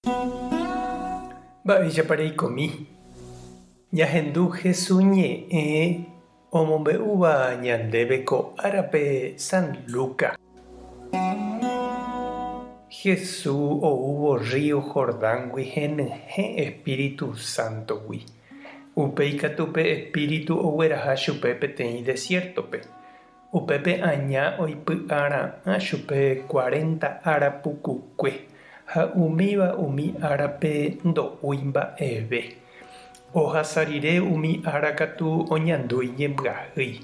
Mba'éichapareikomi. Ñahendu Jesús ñe'ẽ omombe'úva ñandéve ko árape San Lucas. Jesús oúvo río Jordãgui henyhẽ Espíritu Santogui. Upéi katupe Espíritu ogueraha chupe peteĩ desiertope. Upépe aña oipy'ara'ã chupe 40 ára pukukue ha umíva umi árape ndo'úi mba'eve. Ohasa umi ára katu oñandúi ñembyahýi.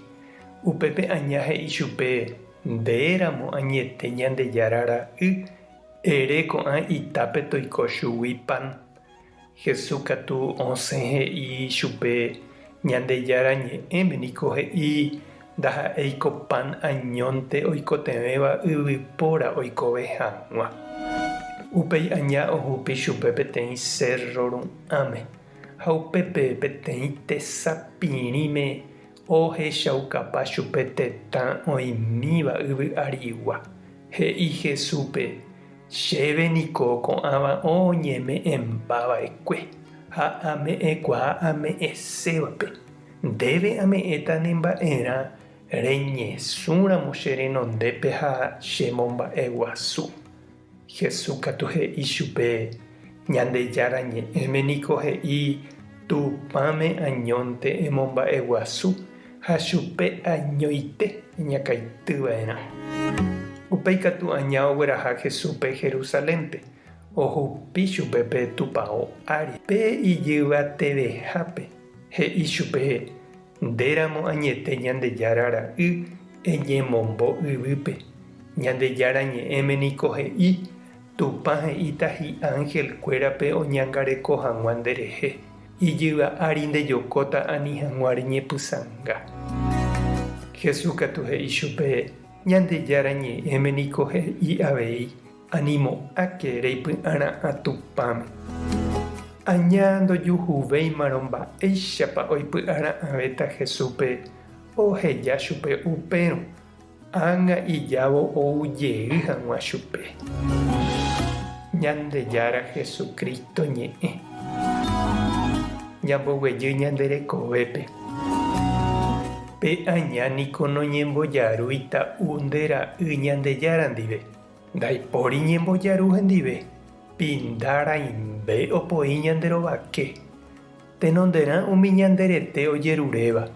Upépe aña he'i chupe ndéramo añete Ñandejára ra'y ere ko'ã itápe toiko chugui pan. Jesús katu osẽ he'i chupe Ñandejára ñe'ẽme niko he'i ndaha'éiko pan añónte oikotevéva yvypóra oikove hag̃ua. Upéi aña ohupi chupe peteĩ cerro ru'ãme ha upépe peteĩ tesapirĩme ohechaukapa chupe tetã oĩmíva yvy'arigua. He'i Jesúspe: chéve niko ko'ãva oñeme'ẽmbava'ekue ha ame'ẽkuaa ame'ẽsévape. Ndéve ame'ẽta ne mba'erã reñesũramo che renondépe ha chemomba'eguasu. Jesús katu he'i chupe Ñandejára ñe'ẽme niko he'i tupãme añónte emomba'eguasu ha chupe añoite eñakãitýva'erã. Upéi katu aña ogueraha Jesúspe Jerusalénpe. Ohupi chupépe tupão ári pe ijyva tevehápe. He'i chupe: ndéramo añete Ñandejára ra'y eñemombo yvýpe. Ñandejára ñe'ẽme niko he'i tupã he'íta hi'ãngelkuérape oñangareko hag̃ua nderehe. Ijyva ári ndejokóta ani hag̃ua reñepysãnga. Jesús katu he'i chupe Ñandejára ñe'ẽme niko he'i avei animo'ãke reipy'ara'ã tupãme. Aña ndojuhuvéimarõ mba'éichapa oipy'ara'ãvéta Jesúspe oheja chupe upérõ. Ág̃a ijávo oujey hag̃ua chupe. Ñandejára Jesucristo ñe'ẽ. Ñamboguejy ñanderekovépe. Pe aña niko noñembojarúi ta'u nde ra'y Ñandejára ndive. Ndaipóri ñembojaru hendive. Pindarãimbe opoi ñanderovake. Tenonderã umi ñanderete ojeruréva.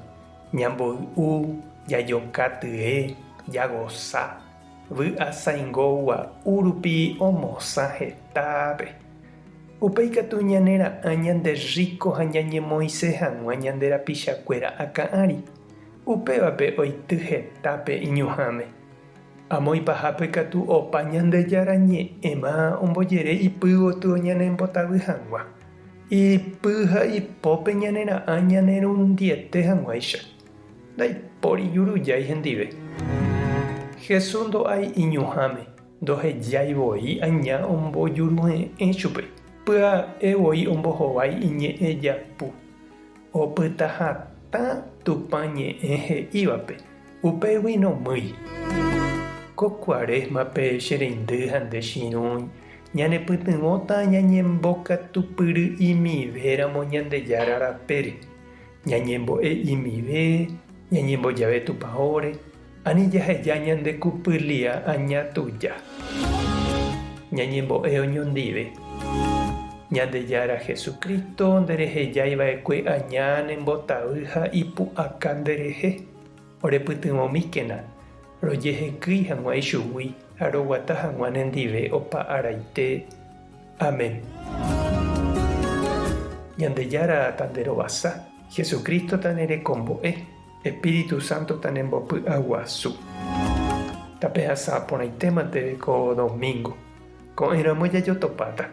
Ñamboy'u, jajokatyẽ, jagosa. Vy'asãingógua úrupi omosã hetápe. Upéi katu ñanera'ã ñanderíko ha ñañemoisẽ hag̃ua ñanderapichakuéra akã'ari. Upévape oity hetápe iñuhãme. Amo ipahápe katu opa Ñandejára ñe'ẽma ombojere ipy gotyo ñanembotavy hag̃ua. Ipy ha ipópe ñanera'ã ñanerundiete hag̃uáicha. Ndaipóri jurujái hendive. Jesús ndo'ái iñuhãme, ndohejaivoi aña ombojuruhe'ẽ chupe. Pya'evoi ombohovái iñe'ẽ japu. Opytahatã tupã ñe'ẽ he'ívape. Upégui nomýi. Ko Kuaresmape che reindy ha nde chirũi ñanepytyvõta ñañembokatupyry'imivéramo Ñandejára rapére. Ñañembo'e'imive, ñañembojave tupa óre, ani jaheja ñandekupylia aña tuja. Ñañembo'e oñondive. Ñandejára Jesucristo nderehejáiva'ekue aña nembotavy ha ipu'aka nderehe. Orepytyvõmíkena rojehekýi hag̃ua ichugui ha roguata hag̃ua nendive opa araite. Amén. Ñandejára tanderovasa. Jesucristo tanerekombo'e. Espíritu Santo tanembopy'aguasu. Tape hasã porãitémateve ko domingo. Ko'ẽramo jajotopáta.